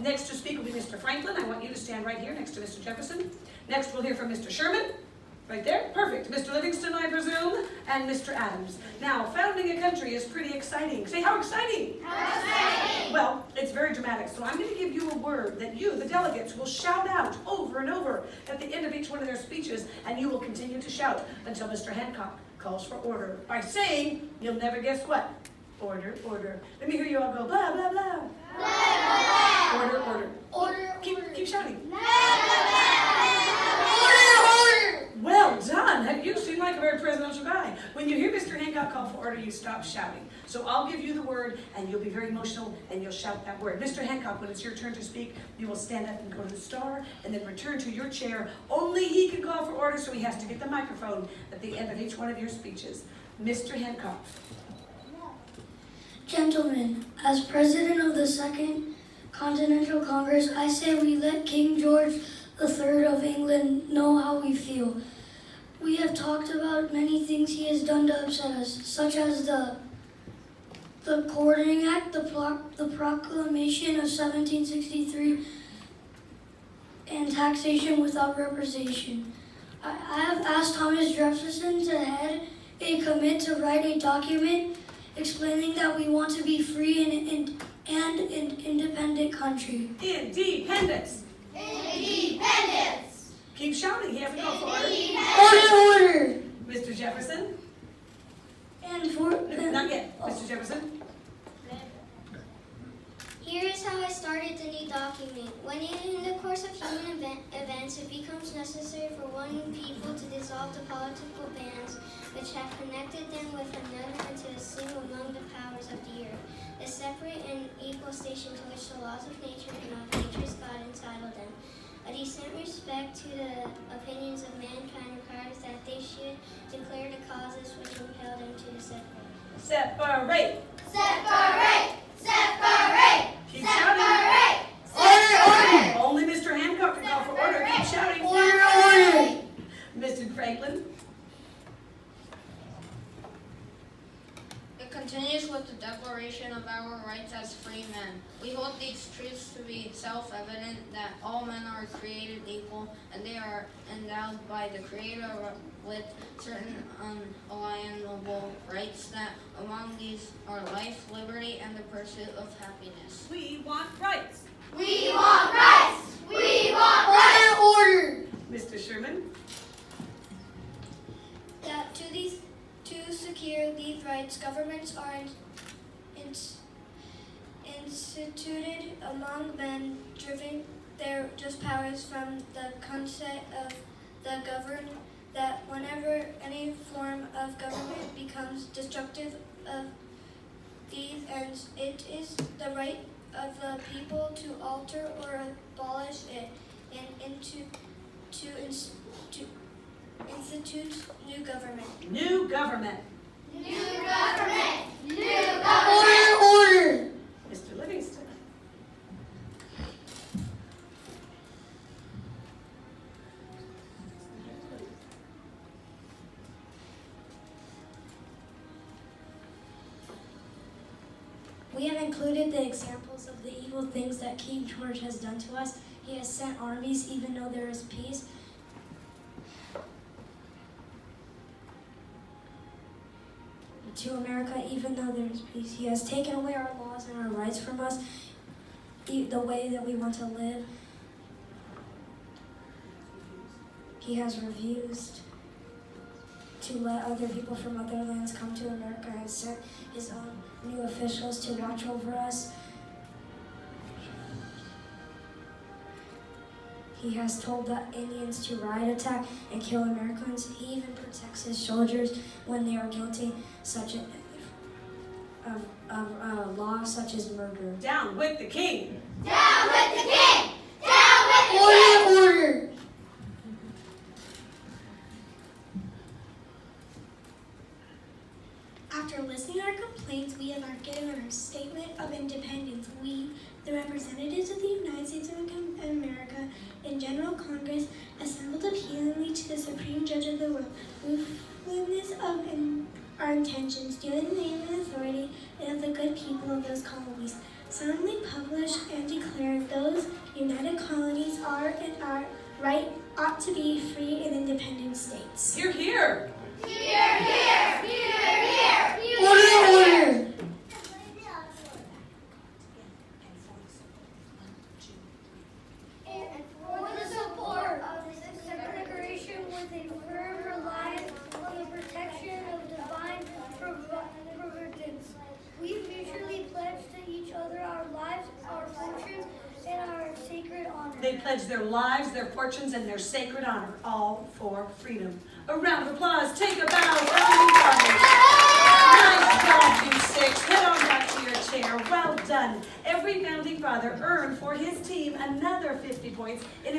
Next to speak will be Mr. Franklin. I want you to stand right here next to Mr. Jefferson. Next we'll hear from Mr. Sherman. Right there, perfect. Mr. Livingston, I presume, and Mr. Adams. Now, founding a country is pretty exciting. Say, how exciting? How exciting! Well, it's very dramatic, so I'm going to give you a word that you, the delegates, will shout out over and over at the end of each one of their speeches, and you will continue to shout until Mr. Hancock calls for order by saying, you'll never guess what? Order, order. Let me hear you all go, blah, blah, blah. Blah, blah, blah. Order, order. Order, Keep shouting. Blah, blah, blah. Order, Well done. You seem like a very presidential guy. When you hear Mr. Hancock call for order, you stop shouting. So I'll give you the word, and you'll be very emotional, and you'll shout that word. Mr. Hancock, when it's your turn to speak, you will stand up and go to the star, and then return to your chair. Only he can call for order, so he has to get the microphone at the end of each one of your speeches. Mr. Hancock. Gentlemen, as President of the Second Continental Congress, I say we let King George III of England know how we feel. We have talked about many things he has done to upset us, such as the Courting Act, the Proclamation of 1763, and taxation without representation. I have asked Thomas Jefferson to head a committee to write a document explaining that we want to be free and an independent country. Independence. Independence! Keep shouting. He hasn't called for order. Order! Mr. Jefferson. And for Not yet. Mr. Jefferson. Here is how I started the new document. When in the course of human events it becomes necessary for one people to dissolve the political bands which have connected them with another and to assume among the powers of the earth the separate and equal station to which the laws of nature and of nature's God entitle them. A decent respect to the opinions of mankind requires that they should declare the causes which impel them to separate. Separate. Separate! Separate! Keep shouting. Separate! Order! Only Mr. Hancock can call for order. Keep shouting. Order! Mr. Franklin. It continues with the declaration of our rights as free men. We hold these truths to be self-evident that all men are created equal and they are endowed by the Creator with certain unalienable rights, that among these are life, liberty, and the pursuit of happiness. We want rights. We want rights! We want rights! Order! Mr. Sherman. That to secure these rights, governments are instituted among men, driven their just powers from the concept of the governed, that whenever any form of government becomes destructive of these ends, it is the right of the people to alter or abolish it, and to institute new government. New government. New government! New government! Order! Mr. Livingston. We have included the examples of the evil things that King George has done to us. He has sent armies even though there is peace. To America, even though there is peace. He has taken away our laws and our rights from us, the way that we want to live. He has refused to let other people from other lands come to America and sent his own new officials to watch over us. He has told the Indians to riot attack and kill Americans. He even protects his soldiers when they are guilty of laws such as murder. Down with the king. Down with the king! Down with the king! Order! After listening to our complaints, we have given our statement of independence. We, the representatives of the United States of America and General Congress, assembled appealingly to the Supreme Judge of the world, willingness of our intentions, due in the name and authority and of the good people of those colonies, solemnly publish and declare those United colonies are and our right ought to be free and independent states. Hear, hear. Order! And for the support of this declaration with a firm reliance on the protection of divine providence. We mutually pledge to each other our lives, our fortunes, and our sacred honor. They pledge their lives, their fortunes, and their sacred honor, all for freedom. A round of applause. Take a bow for our new fathers. Nice job, you six. Head on back to your chair. Well done. Every founding father earned for his team another 50 points in